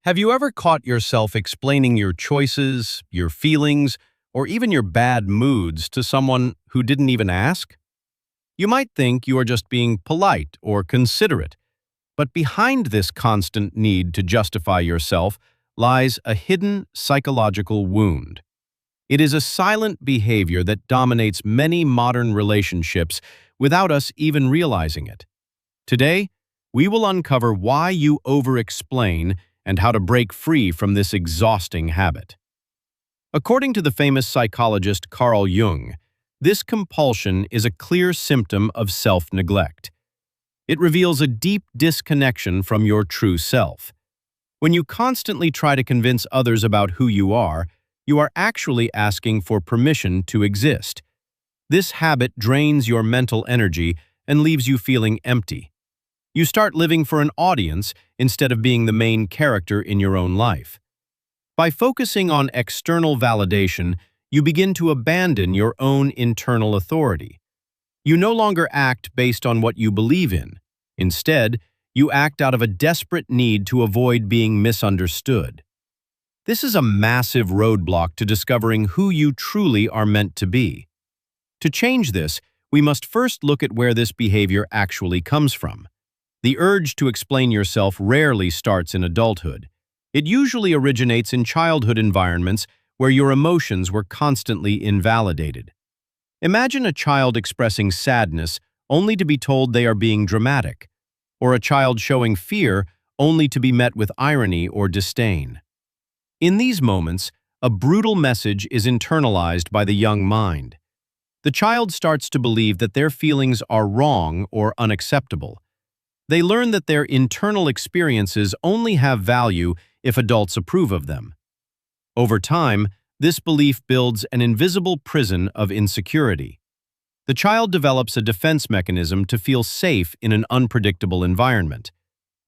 Have you ever caught yourself explaining your choices, your feelings, or even your bad moods to someone who didn't even ask? You might think you are just being polite or considerate, but behind this constant need to justify yourself lies a hidden psychological wound. It is a silent behavior that dominates many modern relationships without us even realizing it. Today, we will uncover why you over-explain and how to break free from this exhausting habit. According to the famous psychologist Carl Jung, this compulsion is a clear symptom of self-neglect. It reveals a deep disconnection from your true self. When you constantly try to convince others about who you are actually asking for permission to exist. This habit drains your mental energy and leaves you feeling empty. You start living for an audience instead of being the main character in your own life. By focusing on external validation, you begin to abandon your own internal authority. You no longer act based on what you believe in. Instead, you act out of a desperate need to avoid being misunderstood. This is a massive roadblock to discovering who you truly are meant to be. To change this, we must first look at where this behavior actually comes from. The urge to explain yourself rarely starts in adulthood. It usually originates in childhood environments where your emotions were constantly invalidated. Imagine a child expressing sadness only to be told they are being dramatic, or a child showing fear only to be met with irony or disdain. In these moments, a brutal message is internalized by the young mind. The child starts to believe that their feelings are wrong or unacceptable. They learn that their internal experiences only have value if adults approve of them. Over time, this belief builds an invisible prison of insecurity. The child develops a defense mechanism to feel safe in an unpredictable environment.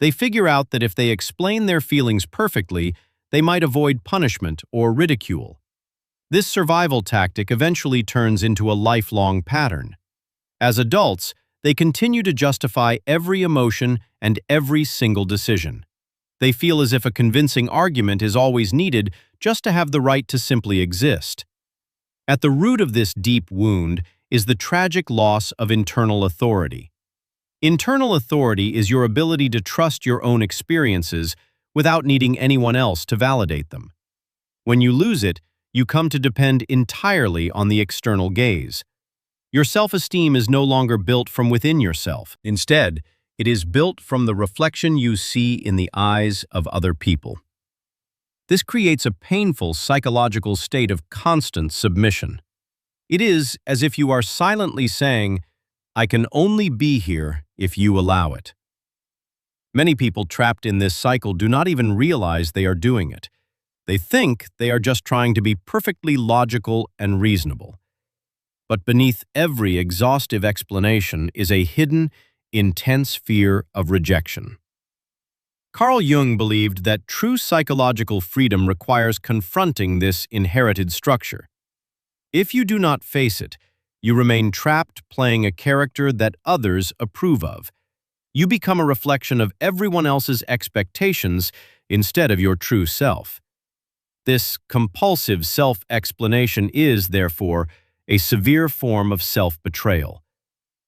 They figure out that if they explain their feelings perfectly, they might avoid punishment or ridicule. This survival tactic eventually turns into a lifelong pattern. As adults, they continue to justify every emotion and every single decision. They feel as if a convincing argument is always needed just to have the right to simply exist. At the root of this deep wound is the tragic loss of internal authority. Internal authority is your ability to trust your own experiences without needing anyone else to validate them. When you lose it, you come to depend entirely on the external gaze. Your self-esteem is no longer built from within yourself. Instead, it is built from the reflection you see in the eyes of other people. This creates a painful psychological state of constant submission. It is as if you are silently saying, "I can only be here if you allow it." Many people trapped in this cycle do not even realize they are doing it. They think they are just trying to be perfectly logical and reasonable. But beneath every exhaustive explanation is a hidden, intense fear of rejection. Carl Jung believed that true psychological freedom requires confronting this inherited structure. If you do not face it, you remain trapped playing a character that others approve of. You become a reflection of everyone else's expectations instead of your true self. This compulsive self-explanation is, therefore, a severe form of self-betrayal.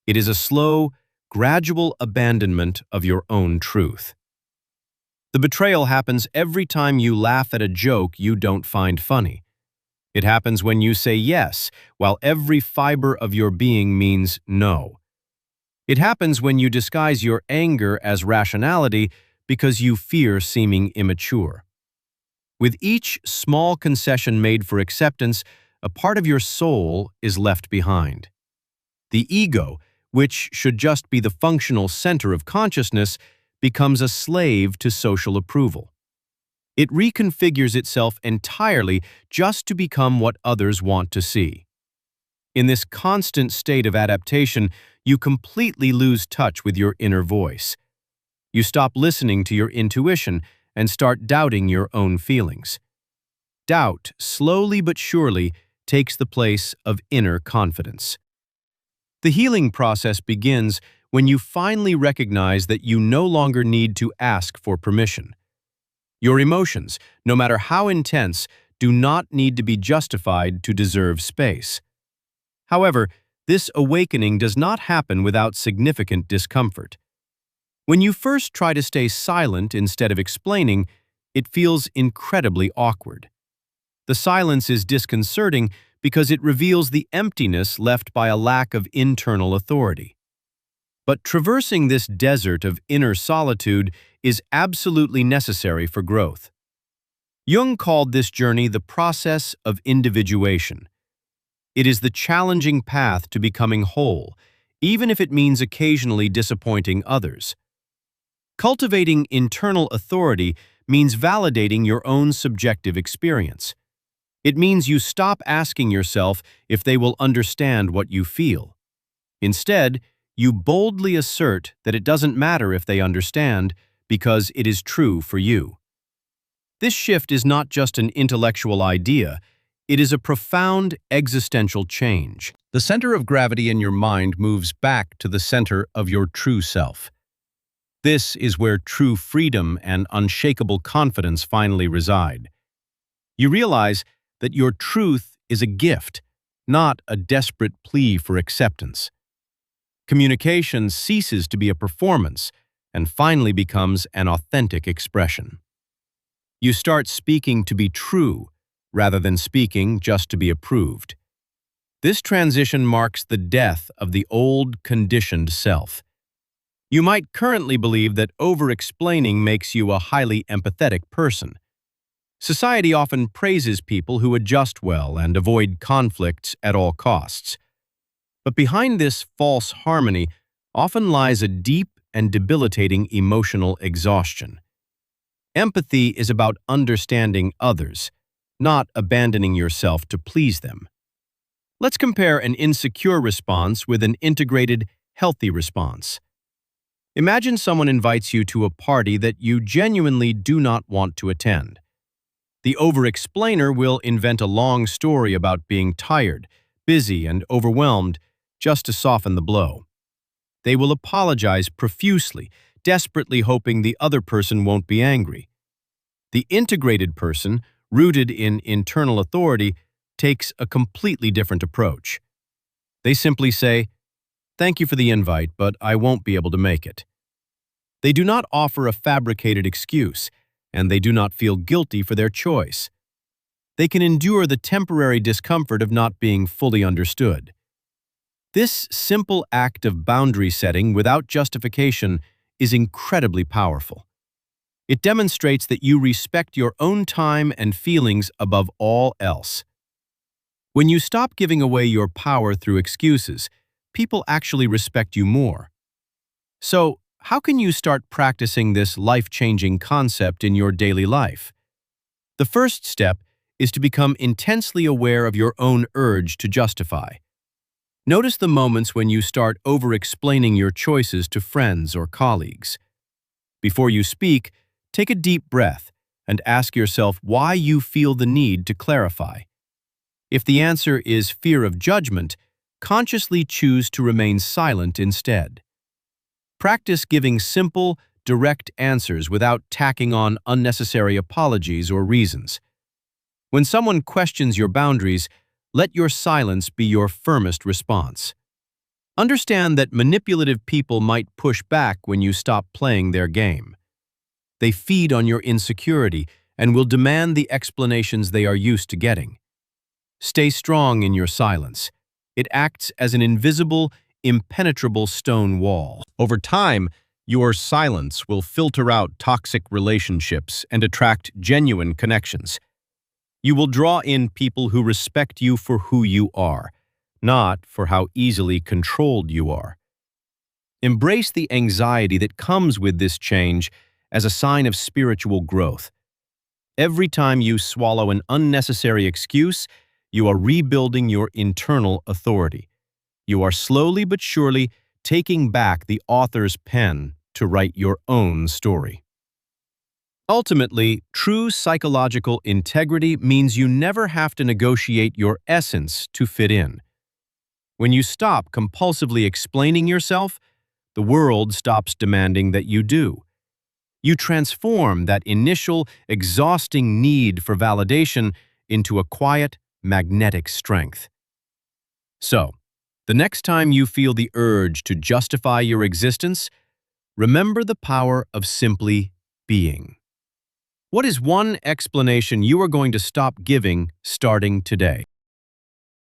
It is a slow, gradual abandonment of your own truth. The betrayal happens every time you laugh at a joke you don't find funny. It happens when you say yes, while every fiber of your being means no. It happens when you disguise your anger as rationality because you fear seeming immature. With each small concession made for acceptance, a part of your soul is left behind. The ego, which should just be the functional center of consciousness, becomes a slave to social approval. It reconfigures itself entirely just to become what others want to see. In this constant state of adaptation, you completely lose touch with your inner voice. You stop listening to your intuition and start doubting your own feelings. Doubt, slowly but surely, takes the place of inner confidence. The healing process begins when you finally recognize that you no longer need to ask for permission. Your emotions, no matter how intense, do not need to be justified to deserve space. However, this awakening does not happen without significant discomfort. When you first try to stay silent instead of explaining, it feels incredibly awkward. The silence is disconcerting because it reveals the emptiness left by a lack of internal authority. But traversing this desert of inner solitude is absolutely necessary for growth. Jung called this journey the process of individuation. It is the challenging path to becoming whole, even if it means occasionally disappointing others. Cultivating internal authority means validating your own subjective experience. It means you stop asking yourself if they will understand what you feel. Instead, you boldly assert that it doesn't matter if they understand because it is true for you. This shift is not just an intellectual idea, it is a profound existential change. The center of gravity in your mind moves back to the center of your true self. This is where true freedom and unshakable confidence finally reside. You realize that your truth is a gift, not a desperate plea for acceptance. Communication ceases to be a performance and finally becomes an authentic expression. You start speaking to be true, rather than speaking just to be approved. This transition marks the death of the old, conditioned self. You might currently believe that over-explaining makes you a highly empathetic person. Society often praises people who adjust well and avoid conflicts at all costs. But behind this false harmony often lies a deep and debilitating emotional exhaustion. Empathy is about understanding others, not abandoning yourself to please them. Let's compare an insecure response with an integrated, healthy response. Imagine someone invites you to a party that you genuinely do not want to attend. The over-explainer will invent a long story about being tired, busy, and overwhelmed just to soften the blow. They will apologize profusely, desperately hoping the other person won't be angry. The integrated person, rooted in internal authority, takes a completely different approach. They simply say, "Thank you for the invite, but I won't be able to make it." They do not offer a fabricated excuse, and they do not feel guilty for their choice. They can endure the temporary discomfort of not being fully understood. This simple act of boundary setting without justification is incredibly powerful. It demonstrates that you respect your own time and feelings above all else. When you stop giving away your power through excuses, people actually respect you more. So, how can you start practicing this life-changing concept in your daily life? The first step is to become intensely aware of your own urge to justify. Notice the moments when you start over-explaining your choices to friends or colleagues. Before you speak, take a deep breath and ask yourself why you feel the need to clarify. If the answer is fear of judgment, consciously choose to remain silent instead. Practice giving simple, direct answers without tacking on unnecessary apologies or reasons. When someone questions your boundaries, let your silence be your firmest response. Understand that manipulative people might push back when you stop playing their game. They feed on your insecurity and will demand the explanations they are used to getting. Stay strong in your silence. It acts as an invisible, impenetrable stone wall. Over time, your silence will filter out toxic relationships and attract genuine connections. You will draw in people who respect you for who you are, not for how easily controlled you are. Embrace the anxiety that comes with this change as a sign of spiritual growth. Every time you swallow an unnecessary excuse, you are rebuilding your internal authority. You are slowly but surely taking back the author's pen to write your own story. Ultimately, true psychological integrity means you never have to negotiate your essence to fit in. When you stop compulsively explaining yourself, the world stops demanding that you do. You transform that initial, exhausting need for validation into a quiet, magnetic strength. So, the next time you feel the urge to justify your existence, remember the power of simply being. What is one explanation you are going to stop giving starting today?